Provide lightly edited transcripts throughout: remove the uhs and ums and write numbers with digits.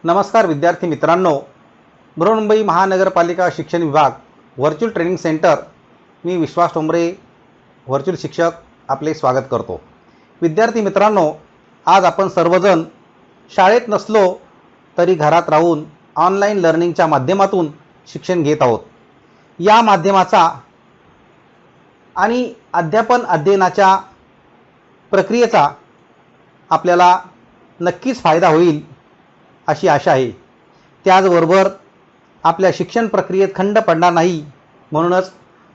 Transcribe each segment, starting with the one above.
नमस्कार विद्यार्थी मित्रांनो, बृहन्मुंबई महानगरपालिका शिक्षण विभाग व्हर्च्युअल ट्रेनिंग सेंटर, मी विश्वास ठोंबरे व्हर्च्युअल शिक्षक आपले स्वागत करतो। विद्यार्थी मित्रांनो, आज आपण सर्वजण शाळेत नसलो तरी घरात राहून ऑनलाईन लर्निंगच्या माध्यमातून शिक्षण घेत आहोत। या माध्यमाचा आणि अध्यापन अध्ययनाच्या प्रक्रियेचा आपल्याला नक्कीच फायदा होईल अशी आशा आहे। त्याचबरोबर आपल्या शिक्षण प्रक्रियेत खंड पडणार नाही, म्हणूनच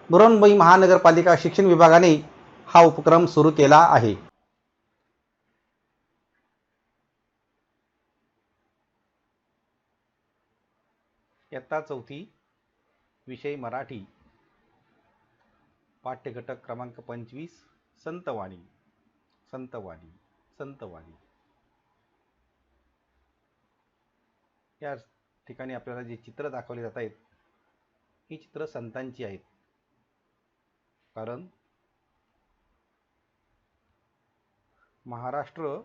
बृहन्मुंबई महानगरपालिका शिक्षण विभागाने हा उपक्रम सुरू केला आहे। इयत्ता चौथी, विषय मराठी, पाठ्यघटक क्रमांक 25, संतवाणी संतवाणी संतवाणी। या ठिकाणी आपल्याला जे चित्र दाखवले जात आहेत ही चित्र संतांची आहेत, कारण महाराष्ट्र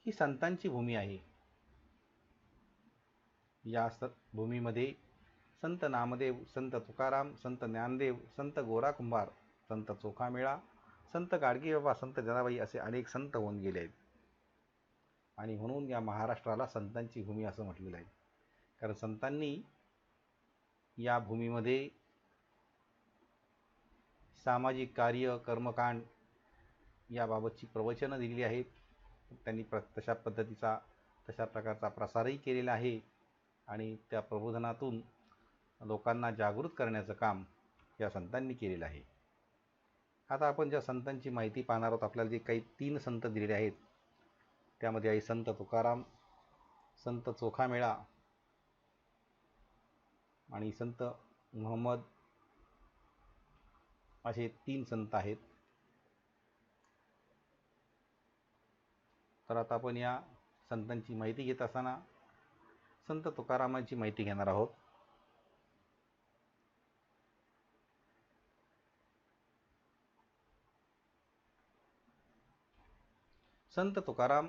ही संतांची भूमी आहे। या भूमीमध्ये संत नामदेव, संत तुकाराम, संत ज्ञानदेव, संत गोरा कुंभार, संत चोखामेळा, संत गाडगे बाबा, संत जनाबाई असे अनेक संत होऊन गेले आहेत। आणि म्हणून या महाराष्ट्राला संतांची भूमी असं म्हटलेलं आहे, कारण संतांनी या भूमीमध्ये सामाजिक कार्य, कर्मकांड याबाबतची प्रवचनं दिलेली आहेत। त्यांनी तशा पद्धतीचा तशा प्रकारचा प्रसारही केलेला आहे आणि त्या प्रबोधनातून लोकांना जागृत करण्याचं काम या संतांनी केलेलं आहे। आता आपण ज्या संतांची माहिती पाहणार आहोत, आपल्याला जे काही 3 संत दिलेले आहेत त्यामध्ये आहे संत तुकाराम, संत चोखामेळा आणि संत मुहम्मद, असे 3 संत आहेत। तर आता आपण या संतांची माहिती घेत असताना संत तुकारामांची माहिती घेणार आहोत। संत तुकाराम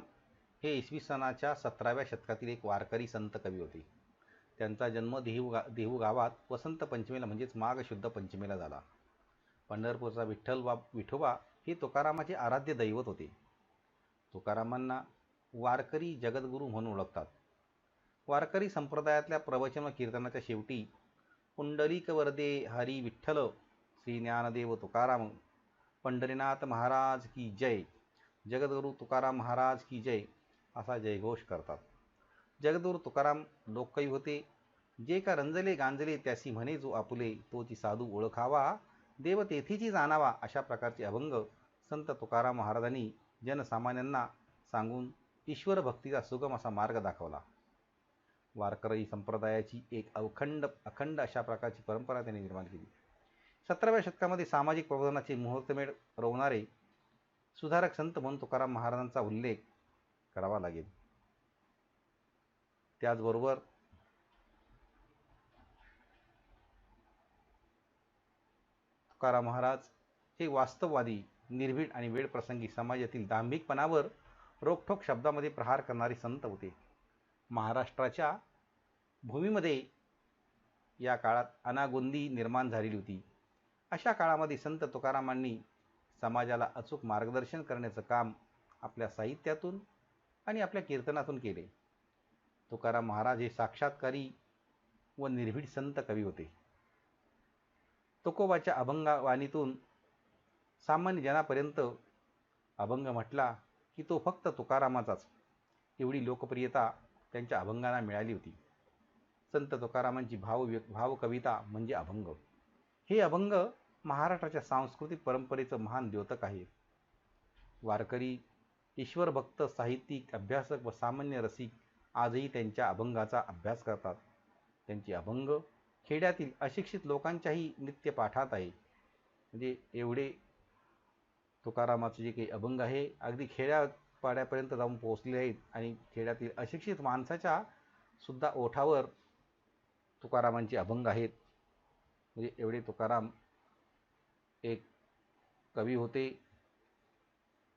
हे इसवी सनाच्या 17व्या शतकातील एक वारकरी संत कवी होते। त्यांचा जन्म देहू गावात वसंत पंचमीला म्हणजेच माघ शुद्ध पंचमीला झाला। पंढरपूरचा विठोबा हे तुकारामाचे आराध्य दैवत होते। तुकारामांना वारकरी जगद्गुरू म्हणून ओळखतात। वारकरी संप्रदायातल्या प्रवचन व कीर्तनाच्या शेवटी पुंडलिक वरदे हरी विठ्ठल, श्री ज्ञानदेव तुकाराम, पंढरीनाथ महाराज की जय, जगद्गुरू तुकाराम महाराज की जय असा जयघोष करतात। जगद्गुरू तुकाराम लोककवी होते। जे का रंजले गांजले त्यासी म्हणे जो आपुले, तोची साधू ओळखावा, देव तेथीची जाणावा, अशा प्रकारचे अभंग संत तुकाराम महाराजांनी जनसामान्यांना सांगून ईश्वर भक्तीचा सुगम असा मार्ग दाखवला। वारकरी संप्रदायाची एक अखंड अशा प्रकारची परंपरा त्यांनी निर्माण केली। 17व्या शतकामध्ये सामाजिक प्रबोधनाचे मुहूर्तमेढ रोवणारे सुधारक संत म्हणून तुकाराम महाराजांचा उल्लेख करावा लागेल। त्याचबरोबर तुकाराम महाराज हे वास्तववादी, निर्भीड आणि वेळप्रसंगी समाजातील दांभिकपणावर रोखठोक शब्दामध्ये प्रहार करणारे संत होते। महाराष्ट्राच्या भूमीमध्ये या काळात अनागोंदी निर्माण झालेली होती। अशा काळामध्ये संत तुकारामांनी समाजाला अचूक मार्गदर्शन करण्याचं काम आपल्या साहित्यातून आणि आपल्या कीर्तनातून केले। तुकाराम महाराज हे साक्षात्कारी व निर्भीड संत कवी होते। तुकोबाच्या अभंगवाणीतून सामान्य जनापर्यंत अभंग म्हटला की तो फक्त तुकारामाचाच, एवढी लोकप्रियता त्यांच्या अभंगांना मिळाली होती। संत तुकारामांची भावकविता म्हणजे अभंग। हे अभंग महाराष्ट्राच्या सांस्कृतिक परंपरेचं महान द्योतक आहे। वारकरी, ईश्वरभक्त, साहित्यिक, अभ्यासक व सामान्य रसिक आजही त्यांच्या अभंगाचा अभ्यास करतात। त्यांचे अभंग खेड्यातील अशिक्षित लोकांच्याही नित्यपाठात आहे। म्हणजे एवढे तुकारामाचे जे काही अभंग आहे अगदी खेड्यापाड्यापर्यंत जाऊन पोहोचले आहेत आणि खेड्यातील अशिक्षित माणसाच्या सुद्धा ओठावर तुकारामांचे अभंग आहेत। म्हणजे एवढे तुकाराम एक कवी होते,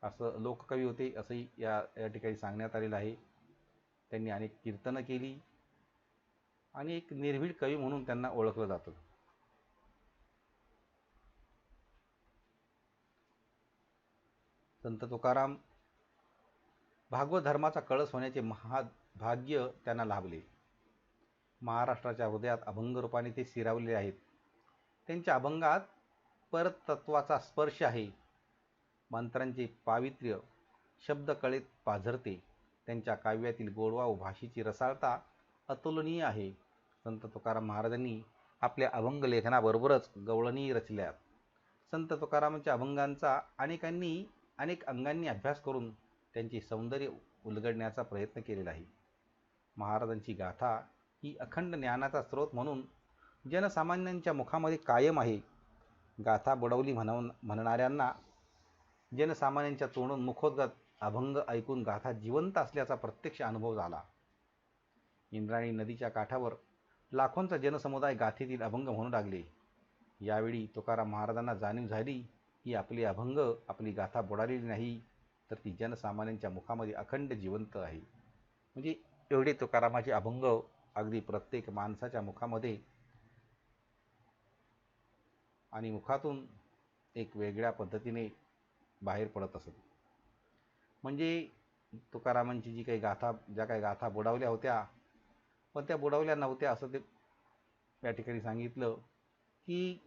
असं लोककवी होते असंही या ठिकाणी सांगण्यात आलेलं आहे। त्यांनी अनेक कीर्तनं केली आणि एक निर्भीड कवी म्हणून त्यांना ओळखलं जातं. संत तुकाराम भागवत धर्माचा कळस होण्याचे महाभाग्य त्यांना लाभले. महाराष्ट्राच्या हृदयात अभंग रूपाने ते स्थिरावलेले आहेत. त्यांच्या अभंगात परतत्वाचा स्पर्श आहे. मंत्रांचे पावित्र्य शब्द कळेत पाझरते. त्यांच्या काव्यातील गोडवा व भाषेची रसाळता अतुलनीय आहे. संत तुकाराम महाराजांनी आपल्या अभंग लेखनाबरोबरच गवळणी रचल्या. संत तुकारामांच्या अभंगांचा अनेकांनी अनेक अंगांनी अभ्यास करून त्यांचे सौंदर्य उलगडण्याचा प्रयत्न केलेला आहे. महाराजांची गाथा ही अखंड ज्ञानाचा स्रोत म्हणून जनसामान्यांच्या मुखामध्ये कायम आहे. गाथा बुडवली म्हणणाऱ्यांना जनसामान्यांच्या तोंडून मुखोद्गत अभंग ऐकून गाथा जिवंत असल्याचा प्रत्यक्ष अनुभव झाला. इंद्रायणी नदीच्या काठावर लाखोंचा जनसमुदाय गाथेतील अभंग म्हणू लागले. यावेळी तुकाराम महाराजांना जाणीव झाली की आपले अभंग, आपली गाथा बुडालेली नाही, तर ती जनसामान्यांच्या मुखामध्ये अखंड जिवंत आहे. म्हणजे एवढे तुकारामाचे अभंग अगदी प्रत्येक माणसाच्या मुखामध्ये आणि मुखातून एक वेगळ्या पद्धतीने बाहेर पडत असत. म्हणजे तुकारामांची ज्या काही गाथा बुडावल्या होत्या, पण त्या बुडवल्या नव्हत्या असं ते या ठिकाणी सांगितलं की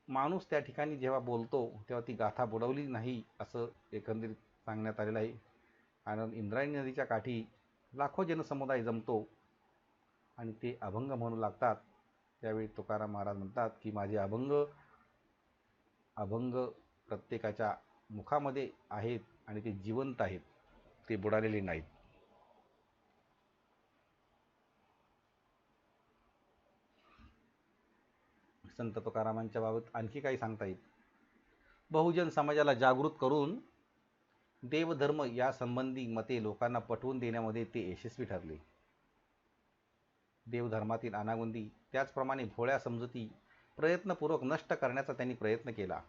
माणूस त्या ठिकाणी जेव्हा बोलतो तेव्हा ती गाथा बुडवली नाही असं एकंदरीत सांगण्यात आलेलं आहे. आणि इंद्रायणी नदीच्या काठी लाखो जनसमुदाय जमतो आणि ते अभंग म्हणू लागतात. त्यावेळी तुकाराम महाराज म्हणतात की माझे अभंग प्रत्येकाच्या मुखामध्ये आहेत आणि ते जिवंत आहेत, ते बुडालेले नाहीत. संत तुकारामांच्या बाबत आणखी काही सांगता येईल. बहुजन समाजाला जागृत करून देवधर्म या संबंधी मते लोकांना पटवून देण्यामध्ये ते यशस्वी ठरले. देवधर्मातील अनागोंदी त्याचप्रमाणे भोळ्या समजुती प्रयत्नपूर्वक नष्ट करण्याचा त्यांनी प्रयत्न केला.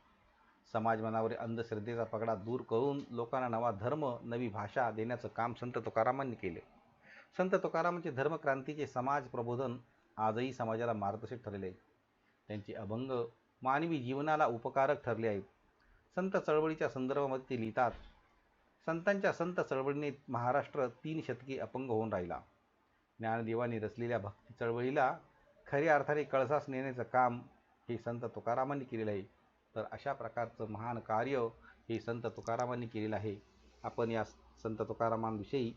समाज मनावर अंधश्रद्धेचा पगडा दूर करून लोकांना नवा धर्म, नवी भाषा देण्याचं काम संत तुकारामांनी केले. संत तुकारामांचे धर्मक्रांतीचे समाज प्रबोधन आजही समाजाला मार्गदर्शक ठरले आहे. त्यांचे अभंग मानवी जीवनाला उपकारक ठरले आहेत. संत चळवळीच्या संदर्भामध्ये ते लिहितात, संतांच्या संत चळवळीने महाराष्ट्र 3 शतके अपंग होऊन राहिला. ज्ञानदेवाने रचलेल्या भक्ती चळवळीला खऱ्या अर्थाने कळसास नेण्याचं काम हे संत तुकारामांनी केलेलं आहे. तर अशा प्रकारचं महान कार्य हे संत तुकारामांनी केलेलं आहे. आपण या संत तुकारामांविषयी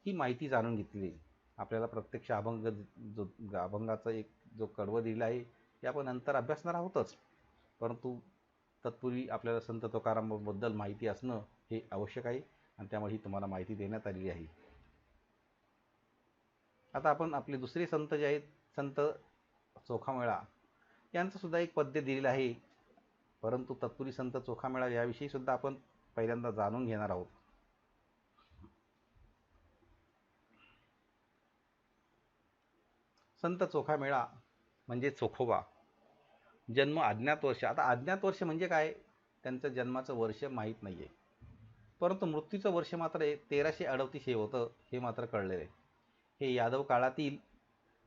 ही माहिती जाणून घेतली. आपल्याला प्रत्यक्ष अभंगाचा एक जो कडवं दिला आहे हे आपण नंतर अभ्यासणार आहोतच, परंतु तत्पूर्वी आपल्याला संत तुकारामांबद्दल माहिती असणं हे आवश्यक आहे आणि त्यामुळे ही तुम्हाला माहिती देण्यात आलेली आहे. आता आपण आपले दुसरे संत जे आहेत संत चोखामेळा यांचं सुद्धा एक पद्य दिलेलं आहे, परंतु तत्पूर्वी संत चोखामेळा याविषयी सुद्धा आपण पहिल्यांदा जाणून घेणार आहोत. संत चोखामेळा म्हणजे चोखोबा. जन्म अज्ञात वर्ष. आता अज्ञात वर्ष म्हणजे काय, त्यांचं जन्माचं वर्ष माहीत नाही आहे, परंतु मृत्यूचं वर्ष मात्र 1338 हे होतं, हे मात्र कळलेलं आहे. हे यादव काळातील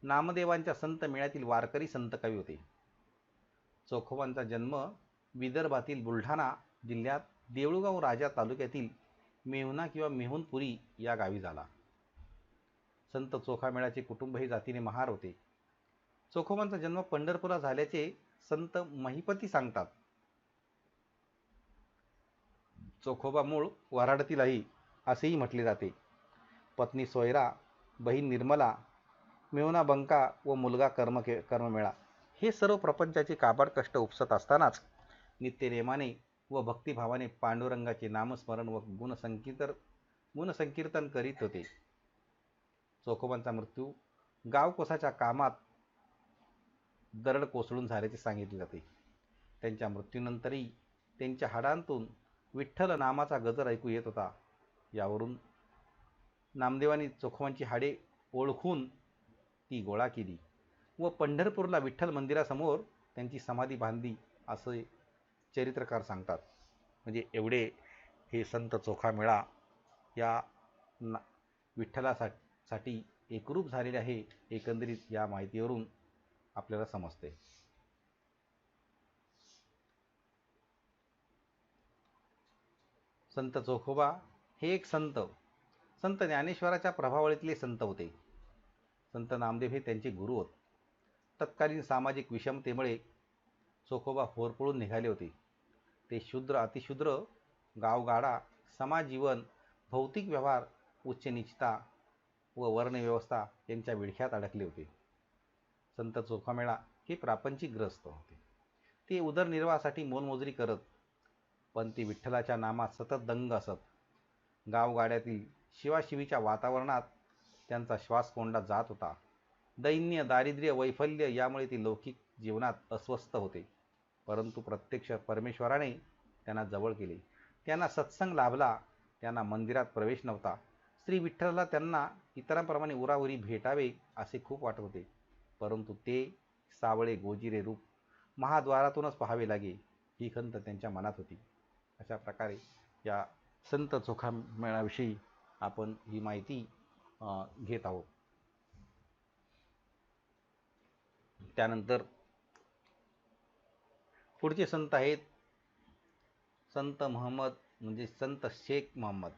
नामदेवांच्या संत मेळ्यातील वारकरी संत कवी होते. चोखोबांचा जन्म विदर्भातील बुलढाणा जिल्ह्यात देऊळगाव राजा तालुक्यातील मेहुणा किंवा मेहुणपुरी या गावी झाला. संत चोखामेळ्याचे कुटुंब हे जातीने महार होते. चोखोबांचा जन्म पंढरपुरात झाल्याचे संत महिपती सांगतात. चोखोबा मूळ वऱ्हाडातील आहे असेही म्हटले जाते. पत्नी सोयरा, बहीण निर्मला, मेहुणा बंका व मुलगा कर्ममेळा हे सर्व प्रपंचाचे काबाड कष्ट उपसत असतानाच नित्यनेमाने व भक्तिभावाने पांडुरंगाचे नामस्मरण व गुणसंकीर्तन करीत होते. चोखोबांचा मृत्यू गावकोसाच्या कामात दरड कोसळून झाल्याचे सांगितले जाते. त्यांच्या मृत्यूनंतरही त्यांच्या हाडांतून विठ्ठल नामाचा गजर ऐकू येत होता. यावरून नामदेवांनी चोखोबांची हाडे ओळखून ती गोळा केली व पंढरपूरला विठ्ठल मंदिरासमोर त्यांची समाधी बांधली असे चरित्रकार सांगतात. म्हणजे एवढे हे संत चोखामेळा या विठ्ठलासाठी साठी एकरूप झालेले आहे, एकंदरीत या माहितीवरून आपल्याला समजते. संत चोखोबा हे एक संत ज्ञानेश्वराच्या प्रभावळीतले संत होते. संत नामदेव हे त्यांचे गुरु होते. तत्कालीन सामाजिक विषमतेमुळे चोखोबा होरपळून निघाले होते. ते शूद्र अतिशूद्र, गावगाडा, समाज जीवन, भौतिक व्यवहार, उच्च नीचता व वर्णव्यवस्था यांच्या विळख्यात अडकले होते. संत चोखामेळा हे प्रापंचिक ग्रस्त होते. ते उदरनिर्वाहासाठी मोलमजुरी करत, पण ते विठ्ठलाच्या नामात सतत दंग असत. गावगाड्यातील शिवाशिवीच्या वातावरणात त्यांचा श्वासकोंडा जात होता. दैन्य, दारिद्र्य, वैफल्य यामुळे ते लौकिक जीवनात अस्वस्थ होते. परंतु प्रत्यक्ष परमेश्वराने त्यांना जवळ केले. त्यांना सत्संग लाभला. त्यांना मंदिरात प्रवेश नव्हता. श्री विठ्ठलाला त्यांना इतरांप्रमाणे उराउरी भेटावे असे खूप वाटत होते. परंतु ते सावळे गोजिरे रूप महाद्वारातूनच पाहावे लागे ही खंत त्यांच्या मनात होती. अशा प्रकारे या संत चोखामेळ्याविषयी आपण ही माहिती घेत आहोत. त्यानंतर पुढचे संत आहेत संत महम्मद म्हणजे संत शेख महम्मद.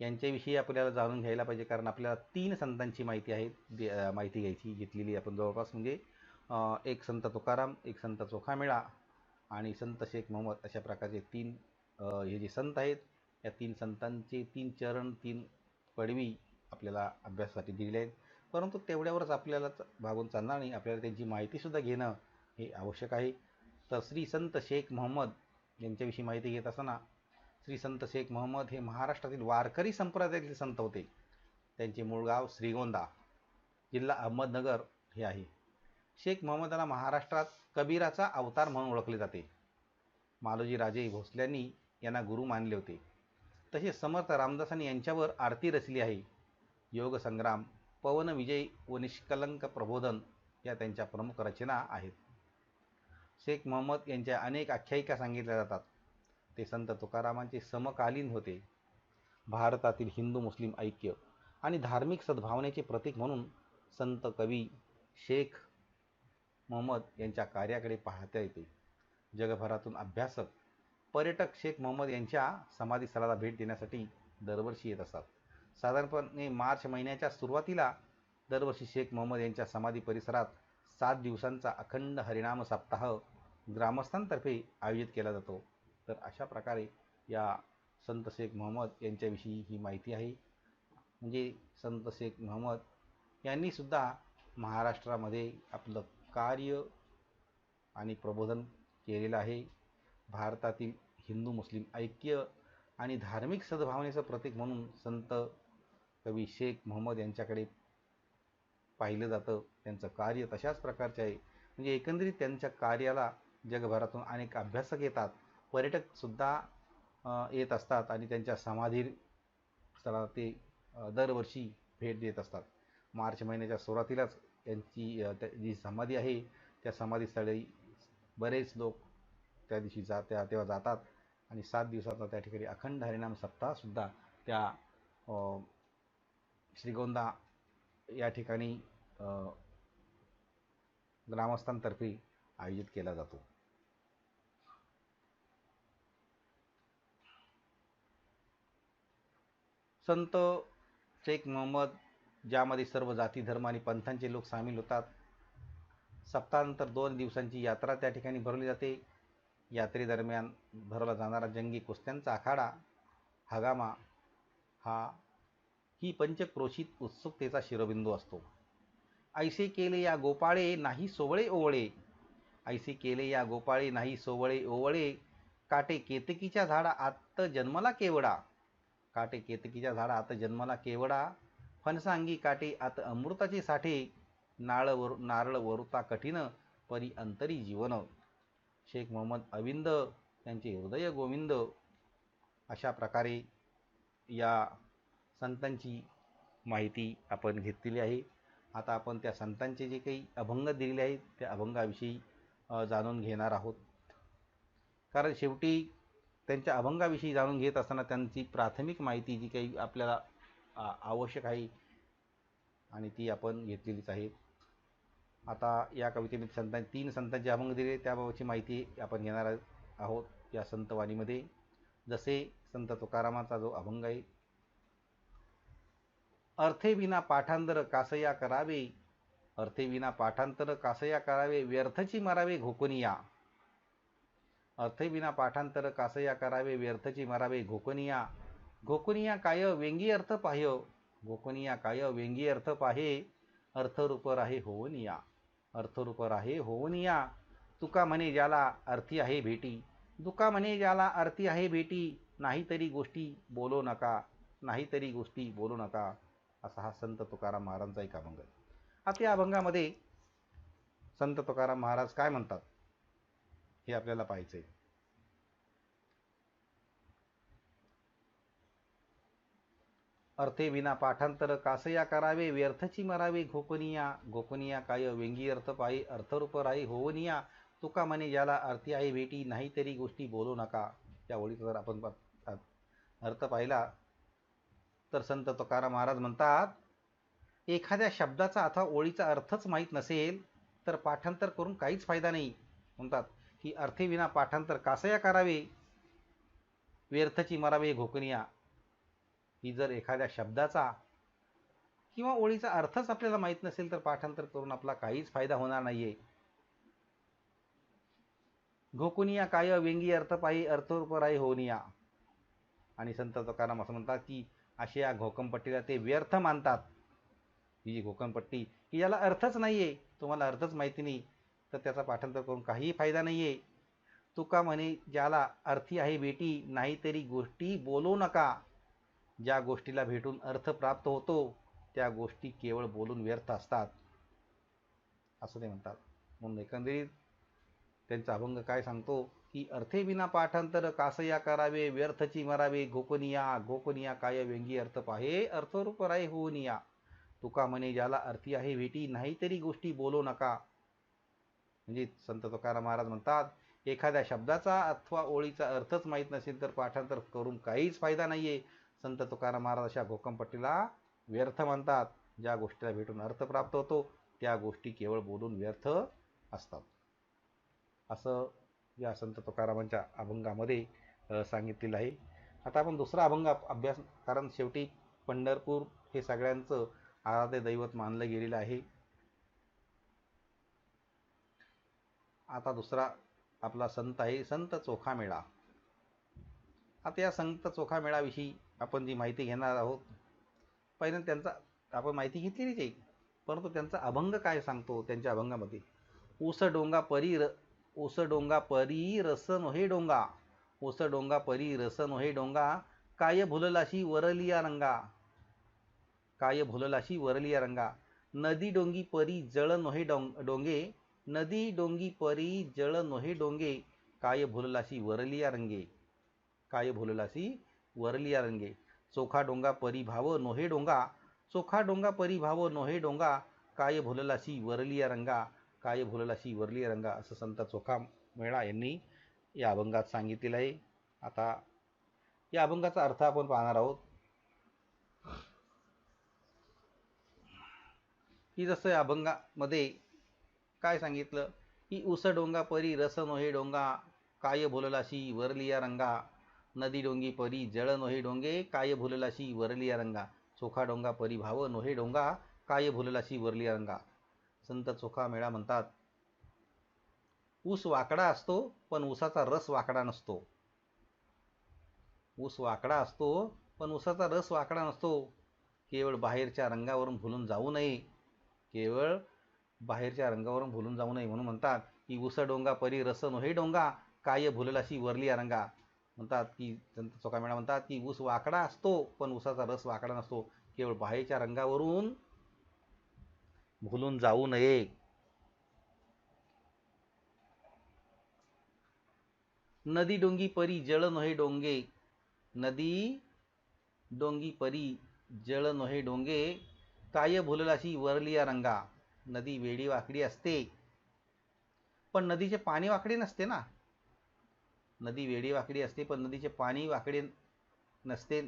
यांच्याविषयी आपल्याला जाणून घ्यायला पाहिजे, कारण आपल्याला 3 संतांची माहिती घ्यायची घेतलेली आपण जवळपास. म्हणजे एक संत तुकाराम, एक संत चोखामेळा आणि संत शेख महम्मद अशा प्रकारचे 3 हे जे संत आहेत, या 3 संतांचे 3 चरण 3 पडवी आपल्याला अभ्यासासाठी दिलेले आहेत. परंतु तेवढ्यावरच आपल्याला भागून चालणार नाही. आपल्याला त्यांची माहितीसुद्धा घेणं हे आवश्यक आहे. तर श्री संत शेख महम्मद यांच्याविषयी माहिती घेत असताना, श्री संत शेख महम्मद हे महाराष्ट्रातील वारकरी संप्रदायातील संत होते. त्यांचे मूळ गाव श्रीगोंदा, जिल्हा अहमदनगर हे आहे. शेख महम्मदाला महाराष्ट्रात कबीराचा अवतार म्हणून ओळखले जाते. मालोजी राजे भोसल्यांनी यांना गुरु मानले होते. तसेच समर्थ रामदासांनी यांच्यावर आरती रचली आहे. योग संग्राम, पवन विजय व निष्कलंक प्रबोधन या त्यांच्या प्रमुख रचना आहेत. शेख महम्मद यांच्या अनेक आख्यायिका सांगितल्या जातात. ते संत तुकारामांचे समकालीन होते. भारतातील हिंदू मुस्लिम ऐक्य आणि धार्मिक सद्भावनेचे प्रतीक म्हणून संत कवी शेख महम्मद यांच्या कार्याकडे पाहता येते. जगभरातून अभ्यासक, पर्यटक शेख महम्मद यांच्या समाधीस्थळाला भेट देण्यासाठी दरवर्षी येत असतात. साधारणपणे मार्च महिन्याच्या सुरुवातीला दरवर्षी शेख महम्मद यांच्या समाधी परिसरात 7 दिवसांचा अखंड हरिनाम सप्ताह ग्रामस्थांतर्फे आयोजित केला जातो. तर अशा प्रकारे या संत शेख महम्मद यांच्याविषयी ही माहिती आहे. म्हणजे संत शेख महम्मद यांनीसुद्धा महाराष्ट्रामध्ये आपलं कार्य आणि प्रबोधन केलेलं आहे. भारतातील हिंदू मुस्लिम ऐक्य आणि धार्मिक सद्भावनेचं प्रतीक म्हणून संत कवी शेख महम्मद यांच्याकडे पाहिलं जातं. त्यांचं कार्य तशाच प्रकारचे आहे. म्हणजे एकंदरीत त्यांच्या कार्याला जगभरातून अनेक अभ्यासक येतात, पर्यटकसुद्धा येत असतात आणि त्यांच्या समाधी स्थळाला ते दरवर्षी भेट देत असतात. मार्च महिन्याच्या सुरुवातीलाच यांची जी समाधी आहे त्या समाधीस्थळी बरेच लोक त्या दिवशी तेव्हा जातात आणि 7 दिवसाचा त्या ठिकाणी अखंड हरिनाम सप्ताहसुद्धा त्या श्रीगोंदा या ठिकाणी ग्रामस्थांतर्फे आयोजित केला जातो. संत शेख महम्मद ज्यामध्ये सर्व जाती धर्म आणि पंथांचे लोक सामील होतात. सप्ताहानंतर 2 दिवसांची यात्रा त्या ठिकाणी भरवली जाते. यात्रेदरम्यान भरवला जाणारा जंगी कुस्त्यांचा आखाडा हगामा ही पंचक्रोशीत उत्सुकतेचा शिरोबिंदू असतो. ऐसे केले या गोपाळे नाही सोवळे ओवळे, ऐसे केले या गोपाळे नाही सोवळे ओवळे, काटे केतकीच्या झाडा आत जन्मला केवडा, काटे केतकीच्या झाडा आत जन्मला केवडा, फणसांगी काटे आत अमृताचे साठे, नारळ वरुता कठीण परी अंतरी जीवन. शेख महम्मद अविंद यांचे हृदय गोविंद. अशा प्रकारे या संतांची माहिती आपण घेतलेली आहे. आता आपण त्या संतांचे जे काही अभंग दिलेले आहेत त्या अभंगाविषयी जाणून घेणार आहोत. कारण शेवटी त्यांच्या अभंगाविषयी जाणून घेत असताना त्यांची प्राथमिक माहिती जी काही आपल्याला आवश्यक आहे आणि ती आपण घेतलेलीच आहे. आता या कवितेमध्ये तीन संतांचे अभंग दिले, त्याबाबतची माहिती आपण घेणार आहोत या संतवाणीमध्ये. जसे संत तुकारामाचा जो अभंग आहे, अर्थे विना पाठांतर कासया करावे, अर्थे विना पाठांतर कासया करावे, व्यर्थची मरावे घोकनिया. अर्थे विना पाठांतर कासया करावे, व्यर्थची मरावे घोकनिया. घोकनिया काय वेंगी अर्थ पाह्य, घोकनिया काय वेंगी अर्थ पाहे, अर्थरूप राहे होवनिया, अर्थरूप राहे होवनिया. तुका म्हणे ज्याला अर्थी आहे भेटी, तुका म्हणे ज्याला अर्थी आहे भेटी, नाहीतरी गोष्टी बोलो नका, नाहीतरी गोष्टी बोलू नका. असा हा संत तुकाराम महाराजांचा एक अभंग आहे. आता या अभंगामध्ये संत तुकाराम महाराज काय म्हणतात हे आपल्याला पाहायचंय. अर्थे विना पाठांतर कासया करावे, व्यर्थची मरावे घोकनिया. घोकनिया काय वेंगी अर्थ पायी, अर्थरूप राही होवनिया. तुका म्हणे ज्याला अर्थी आहे भेटी, नाहीतरी गोष्टी बोलू नका. या ओळीचा जर आपण अर्थ पाहिला तर संत तुकाराम महाराज म्हणतात, एखाद्या शब्दाचा अथवा ओळीचा अर्थच माहीत नसेल तर पाठांतर करून काहीच फायदा नाही. म्हणतात की अर्थे विना पाठांतर कासया करावे, व्यर्थची मरावे घोकनिया. ही जर एखाद्या शब्दाचा किंवा ओळीचा अर्थच आपल्याला माहीत नसेल तर पाठांतर करून आपला काहीच फायदा होणार नाहीये. घोकुनिया काय वेंगी अर्थ पायी, अर्थरूप राही होनिया. आणि संत तुकाराम असं म्हणतात की अशा या घोकमपट्टीला ते व्यर्थ मानतात. ही जी घोकमपट्टी की याला अर्थच नाहीये, तुम्हाला अर्थच माहिती नाही तर त्याचा पाठांतर करून काही फायदा नाहीये. तुका म्हणे ज्याला अर्थी आहे भेटी, नाहीतरी गोष्टी बोलू नका. ज्या गोष्टीला भेटून अर्थ प्राप्त होतो त्या गोष्टी केवळ बोलून व्यर्थ असतात असं ते म्हणतात. म्हणून एकंदरीत त्यांचा अभंग काय सांगतो की अर्थे विना पाठांतर कासया करावे, व्यर्थची मरावे घोकनिया. घोकनिया काय वेंगी अर्थ पाहे, अर्थरूप राहे होनिया. तुका म्हणे ज्याला अर्थी आहे भेटी, नाहीतरी गोष्टी बोलू नका. म्हणजे संत तुकाराम महाराज म्हणतात, एखाद्या शब्दाचा अथवा ओळीचा अर्थच माहीत नसेल तर पाठांतर करून काहीच फायदा नाहीये. संत तुकाराम महाराज अशा घोकमपट्टीला व्यर्थ म्हणतात. ज्या गोष्टीला भेटून अर्थ प्राप्त होतो त्या गोष्टी केवळ बोलून व्यर्थ असतात असं या संत तुकारामांच्या अभंगामध्ये सांगितलेलं आहे. आता आपण दुसरा अभंग अभ्यास, कारण शेवटी पंढरपूर हे सगळ्यांचं आराध्य दैवत मानलं गेलेलं आहे. आता दुसरा आपला संत आहे संत चोखामेळा. आता या संत चोखामेळाविषयी आपण जी माहिती घेणार आहोत, पहिल्यांदा त्यांचा आपण माहिती घेतलेलीच आहे, परंतु त्यांचा अभंग काय सांगतो. त्यांच्या अभंगामध्ये ऊस डोंगा परी रस नोहे डोंगा, ऊस डोंगा परी रस नोहे डोंगा, काय भुललाशी वरलिया रंगा, काय भुललाशी वरलिया रंगा. नदी डोंगी परी जळ नोहे डोंगे, नदी डोंगी परी जळ नोहे डोंगे, काय भुललाशी वरलिया रंगे, काय भुललाशी वरलिया रंगे. चोखा डोंगा परी भाव नोहे डोंगा, चोखा डोंगा परी भाव नोहे डोंगा, काय भुललाशी वरलिया रंगा, काय भुललाशी वरलिया रंगा. असं संत चोखामेळा यांनी या अभंगात सांगितलेलं आहे. आता या अभंगाचा अर्थ आपण पाहणार आहोत की जसं या अभंगामध्ये काय सांगितलं की ऊस डोंगा परी रस नोहे डोंगा, काय भुललाशी वरलिया रंगा, नदी डोंगी परी जळ नोहे डोंगे, काय भुललाशी वरलिया रंगा. चोखा डोंगा परी भाव नोहे डोंगा, काय भुललाशी वरलिया रंगा. संत चोखामेळा म्हणतात, ऊस वाकडा असतो पण ऊसाचा रस वाकडा नसतो. ऊस वाकडा असतो पण ऊसाचा रस वाकडा नसतो. केवळ बाहेरच्या रंगावरून भुलून जाऊ नये, केवळ बाहेरच्या रंगावरून भुलून जाऊ नये. म्हणून म्हणतात की ऊस डोंगा परी रस नोहे डोंगा, काय भुललाशी वरलिया रंगा. म्हणतात की संत चोखामेळा म्हणतात की ऊस वाकडा असतो पण ऊसाचा रस वाकडा नसतो. केवळ बाहेरच्या रंगावरून भुलून जाऊ नये. नदी डोंगी परी जळ नोहे डोंगे, नदी डोंगी परी जळ नोहे डोंगे, काय भुललाशी वरलिया रंगा. नदी वेडी वाकडी असते पण नदीचे पाणी वाकडे नसते ना. नदी वेडी वाकडी असते पण नदीचे पाणी वाकडे नसते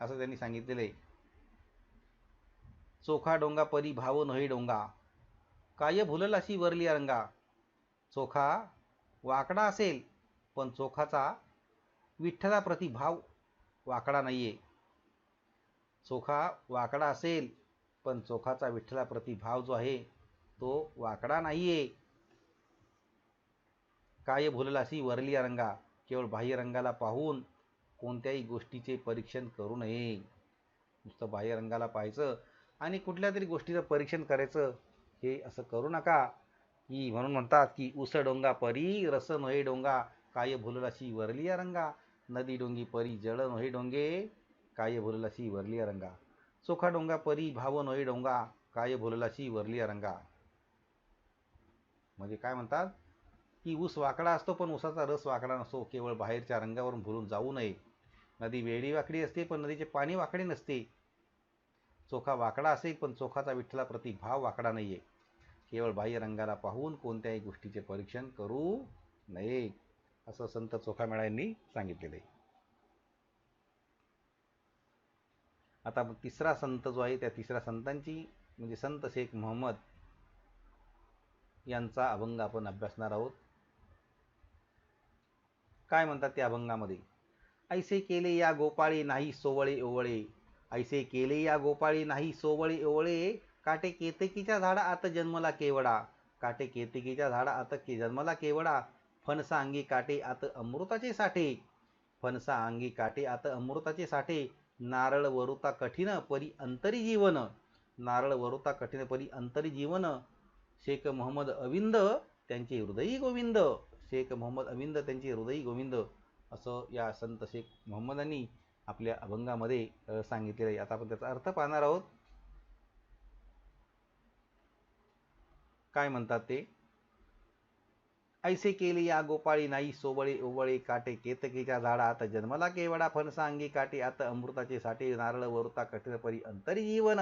असं त्यांनी सांगितलेलं आहे. चोखा डोंगा परी भाव नोही डोंगा, काय भुलल अशी वरली रंगा. चोखा वाकडा असेल पण चोखाचा विठ्ठलाप्रती भाव वाकडा नाहीये. चोखा वाकडा असेल पण चोखाचा विठ्ठलाप्रती भाव जो आहे तो वाकडा नाहीये. काय भुललासी वरली रंगा, केवळ बाह्य रंगाला पाहून कोणत्याही गोष्टीचे परीक्षण करू नये. नुसतं बाह्य रंगाला पाहायचं आणि कुठल्या तरी गोष्टीचं परीक्षण करायचं हे असं करू नका. की म्हणून म्हणतात की उस डोंगा परी रस नोहे डोंगा, काय भुललासी वरली रंगा. नदी डोंगी परी जळ नोहे डोंगे, काय भुललासी वरली रंगा. चोखा डोंगा परी भाव नोहे डोंगा, काय भुललासी वरली रंगा. म्हणजे काय म्हणतात की ऊस वाकडा असतो पण ऊसाचा रस वाकडा नसतो. केवळ बाहेरच्या रंगावरून भुलून जाऊ नये. नदी वेडी वाकडी असते पण नदीचे पाणी वाकडे नसते. चोखा वाकडा असेल पण चोखाचा विठ्ठलाप्रती भाव वाकडा नाहीये. केवळ बाह्य रंगाला पाहून कोणत्याही गोष्टीचे परीक्षण करू नये, असं संत चोखामेळा यांनी सांगितलेलं आहे. आता तिसरा संत जो आहे त्या तिसऱ्या संतांची म्हणजे संत शेख मोहम्मद यांचा अभंग आपण अभ्यासणार आहोत. काय म्हणतात त्या अभंगामध्ये, ऐसे केले या गोपाळी नाही सोवळे ओवळे. ऐसे केले या गोपाळी नाही सोवळे ओवळे, काटे केतकीच्या झाडा आत जन्मला केवडा. काटे केतकीच्या झाडा आत जन्मला केवडा, फणसा अंगी काटे आत अमृताचे साठे. फणसा अंगी काटे आत अमृताचे साठे, नारळ वरुता कठीण परी अंतरी जीवन. नारळ वरुता कठीण परी अंतरी जीवन, शेख मोहम्मद अविंद त्यांचे हृदयी गोविंद. शेख मोहम्मद अविंद त्यांचे हृदयी गोविंद, असं या संत शेख मोहम्मदांनी आपल्या अभंगामध्ये सांगितलेलं आहे. आता आपण त्याचा अर्थ पाहणार आहोत. काय म्हणतात ते, ऐसे केले या गोपाळी नाही सोबळे ओवळे, काटे केतकीच्या झाडा आता जन्मला केवडा. फणसा अंगी काटे आता अमृताचे साठे, नारळ वरुता कठीण परी अंतरी जीवन.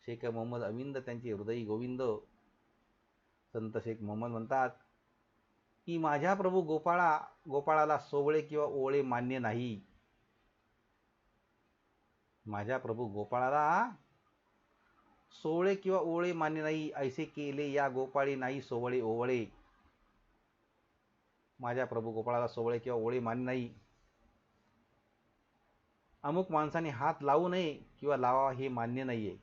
शेख मोहम्मद अविंद त्यांचे हृदयी गोविंद. संत शेख मोहम्मद म्हणतात की माझ्या प्रभू गोपाळाला सोवळे किंवा ओवळे मान्य नाही. माझ्या प्रभू गोपाळाला सोवळे किंवा ओवळे मान्य नाही. ऐसे केले या गोपाळी नाही सोवळे ओवळे. माझ्या प्रभू गोपाळाला सोवळे किंवा ओवळे मान्य नाही. अमुक माणसाने हात लावू नये किंवा लावा हे मान्य नाहीये.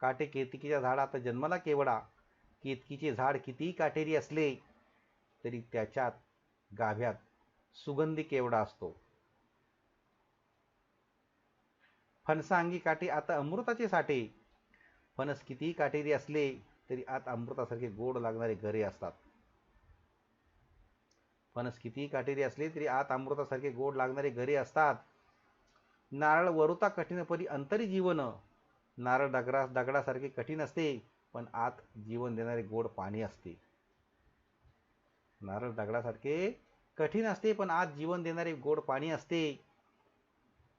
काटे केतकीच्या झाडात जन्मला केवडा. केतकीचे झाड कितीही काटेरी असले तरी त्याच्यात गाभ्यात सुगंधी केवडा असतो. फणसा अंगी काटे आता अमृताचे साठे. फणस कितीही काटेरी असले तरी आत अमृतासारखे गोड लागणारे गरे असतात. फणस कितीही काटेरी असले तरी आत अमृतासारखे गोड लागणारे गरे असतात. नारळ वरुता कठीण परी अंतरी जीवन. नारळ दगडासारखे कठीण असते पण आत जीवन देणारे गोड पाणी असते. नारळ दगडासारखे कठीण असते पण आत जीवन देणारे गोड पाणी असते.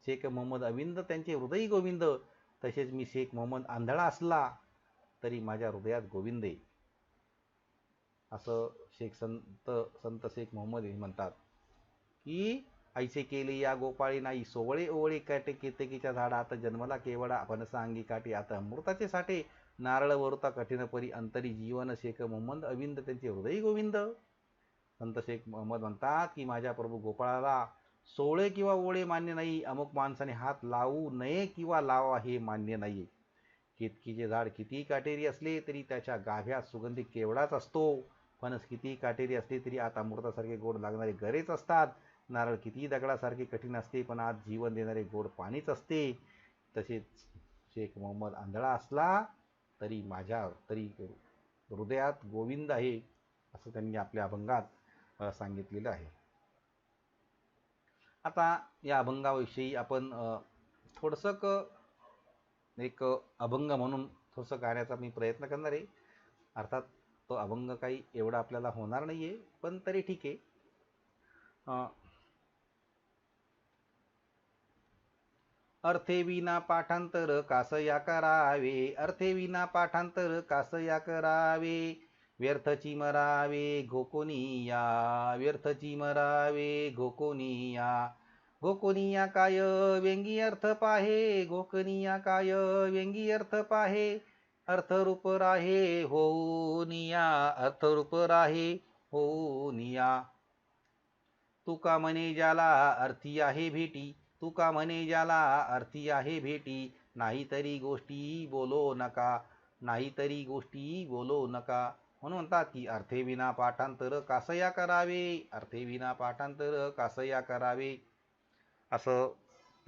शेख मोहम्मद अविंद त्यांचे हृदयी गोविंद. तसेच मी शेख मोहम्मद आंधळा असला तरी माझ्या हृदयात गोविंद आहे, असं संत शेख मोहम्मद हे म्हणतात की ऐसे केले या गोपाळी नाही सोवळे ओवळे, काटे केतकीच्या झाडा आता जन्मला केवडा. फणसा अंगी काटे आता अमृताचे साठे, नारळ वरुता कठीण परी अंतरी जीवन. शेख मोहम्मद अविंद त्यांचे हृदयी गोविंद. संत शेख मोहम्मद म्हणतात की माझ्या प्रभू गोपाळाला सोवळे किंवा ओवळे मान्य नाही. अमुक माणसाने हात लावू नये किंवा लावा हे मान्य नाही. केतकीचे झाड कितीही काटेरी असले तरी त्याच्या गाभ्यात सुगंधी केवडाच असतो. फणस कितीही काटेरी असले तरी आत अमृतासारखे गोड लागणारे गरेच असतात. नारळ कितीही दगडासारखे कठीण असते पण आत जीवन देणारे गोड पाणीच असते. तसेच शेख मोहम्मद आंधळा असला तरी तरी हृदयात गोविंद आहे, असं त्यांनी आपल्या अभंगात सांगितलेलं आहे. आता या अभंगाविषयी आपण थोडंसं एक अभंग म्हणून थोडंसं गाण्याचा मी प्रयत्न करणार आहे. अर्थात तो अभंग काही एवढा आपल्याला होणार नाही आहे पण तरी ठीक आहे. अर्थे विना पाठांतर कासया करावे. अर्थे विना पाठांतर कासया करावे. व्यर्थची मरावे घोकोनिया. व्यर्थची मरावे घोकोनिया. गोकुनिया काय व्यंगी अर्थ पाहे, गोकुनिया काय व्यंगी अर्थ पाहे, अर्थरूप राहे होऊनिया, अर्थरूप राहे होऊनिया. तुका म्हणे ज्याला अर्थी आहे भेटी, तुका म्हणे ज्याला अर्थी आहे भेटी, नाहीतरी गोष्टी बोलो नका, नाहीतरी गोष्टी बोलो नका. म्हणून म्हणतात की अर्थेविना पाठांतर कासया करावे, अर्थेविना पाठांतर कासया करावे, असं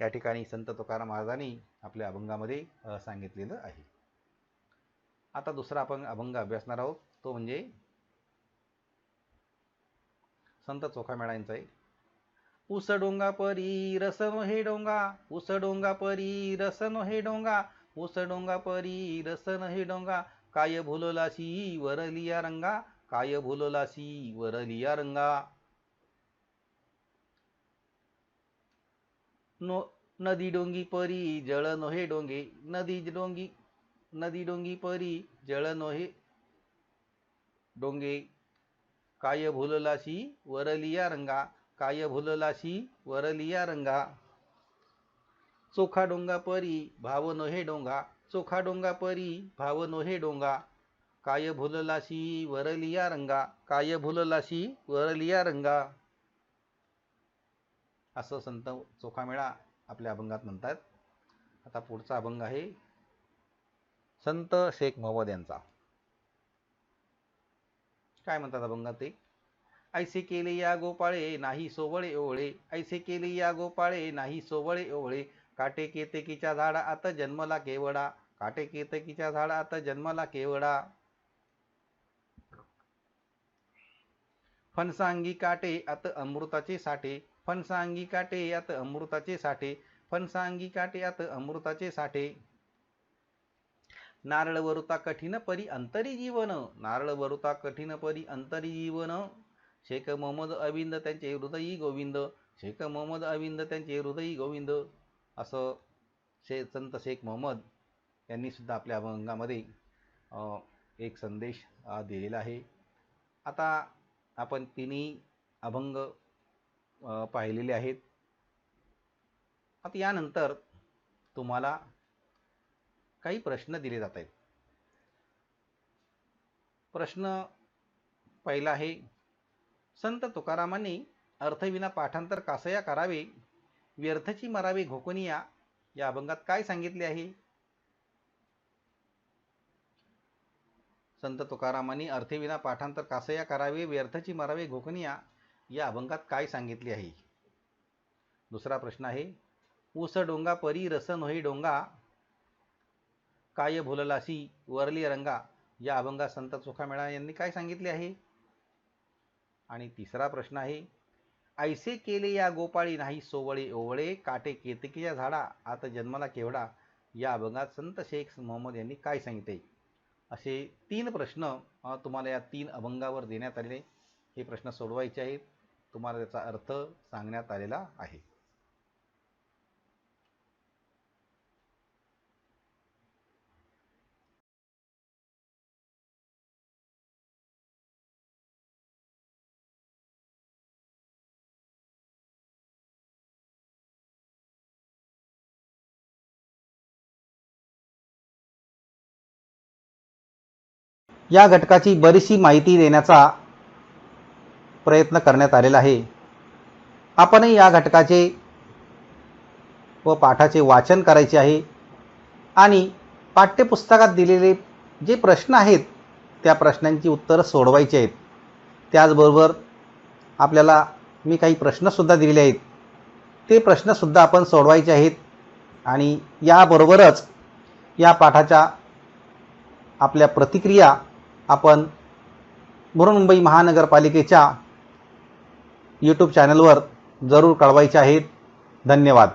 या ठिकाणी संत तुकाराम महाराजांनी आपल्या अभंगामध्ये सांगितलेलं आहे. आता दुसरा आपण अभंग अभ्यासणार आहोत, तो म्हणजे संत चोखामेळा यांचा आहे. ऊस डोंगा परी रसन हे डोंगा, ऊस डोंगा परी रसन हे डोंगा, ऊस डोंगा परी रसन हे डोंगा, काय भुललासी वरलिया रंगा, काय भुललासी वरलिया रंगा. नदी डोंगी परी जळ नोहे डोंगे, नदी डोंगी परी जळ नोहे डोंगे, काय भुललासी वरलिया रंगा, काय भुललासी वरलिया रंगा. चोखा डोंगा परी भाव नोहे डोंगा, चोखा डोंगा परी भाव नोहे डोंगा, काय भुललासी वरलिया रंगा, काय भुललासी वरलिया रंगा. असं संत चोखामेळा आपल्या अभंगात म्हणतात. आता पुढचा अभंग आहे संत शेख मोहम्मद यांचा. काय म्हणतात अभंगात ते. ऐसे केले या गोपाळे नाही सोवळे ओवळे, ऐसे केले या गोपाळे नाही सोवळे ओवळे, काटे केतकीच्या झाडा आता जन्मला केवडा, काटे केतकीच्या झाडा आता जन्मला केवडा. फणसांगी काटे आत अमृताचे साठे, फणसांगी काटे आत अमृताचे साठे, फणसांगी काटे आत अमृताचे साठे. नारळ वरुता कठीण परी अंतरी जीवन, नारळ वरुता कठीण परी अंतरी जीवन, शेख मोहम्मद अविंद त्यांचे हृदयी गोविंद, शेख मोहम्मद अविंद त्यांचे हृदयी गोविंद. असं संत शेख मोहम्मद यांनी सुद्धा आपल्या अभंगामध्ये एक संदेश दिलेला आहे. आता आपण तिन्ही अभंग पाहिलेले आहेत. आता यानंतर तुम्हाला काही प्रश्न दिले जात आहेत. प्रश्न पहिला आहे, संत तुकारामांनी अर्थविना पाठांतर कासया करावे, व्यर्थची मरावे घोकनिया, या अभंगात काय सांगितले आहे. संत तुकारामांनी अर्थविना पाठांतर कासया करावे, व्यर्थची मरावे घोकनिया, या अभंगात काय सांगितले आहे. दुसरा प्रश्न आहे, ऊस डोंगा परी रस नोहे डोंगा, काय भुललासी वरली रंगा, या अभंगात संत चोखामेळा यांनी काय सांगितले आहे. आणि तिसरा प्रश्न आहे, ऐसे केले या गोपाळी नाही सोवळे ओवळे, काटे केतकीच्या झाडा आता जन्माला केवडा, या अभंगात संत शेख मोहम्मद यांनी काय सांगितले. असे 3 प्रश्न तुम्हाला या 3 अभंगावर देण्यात आलेले. हे प्रश्न सोडवायचे आहेत. तुम्हाला त्याचा अर्थ सांगण्यात आलेला आहे. या घटकाची बरीचशी माहिती देण्याचा प्रयत्न करण्यात आलेला आहे. आपणही या घटकाचे व पाठाचे वाचन करायचे आहे आणि पाठ्यपुस्तकात दिलेले जे प्रश्न आहेत त्या प्रश्नांची उत्तरं सोडवायची आहेत. त्याचबरोबर आपल्याला मी काही प्रश्नसुद्धा दिलेले आहेत, ते प्रश्नसुद्धा आपण सोडवायचे आहेत. आणि याबरोबरच या पाठाच्या आपल्या प्रतिक्रिया आपण बृहन्मुंबई महानगरपालिकेच्या यूट्यूब चॅनलवर जरूर कळवायच्या आहेत. धन्यवाद.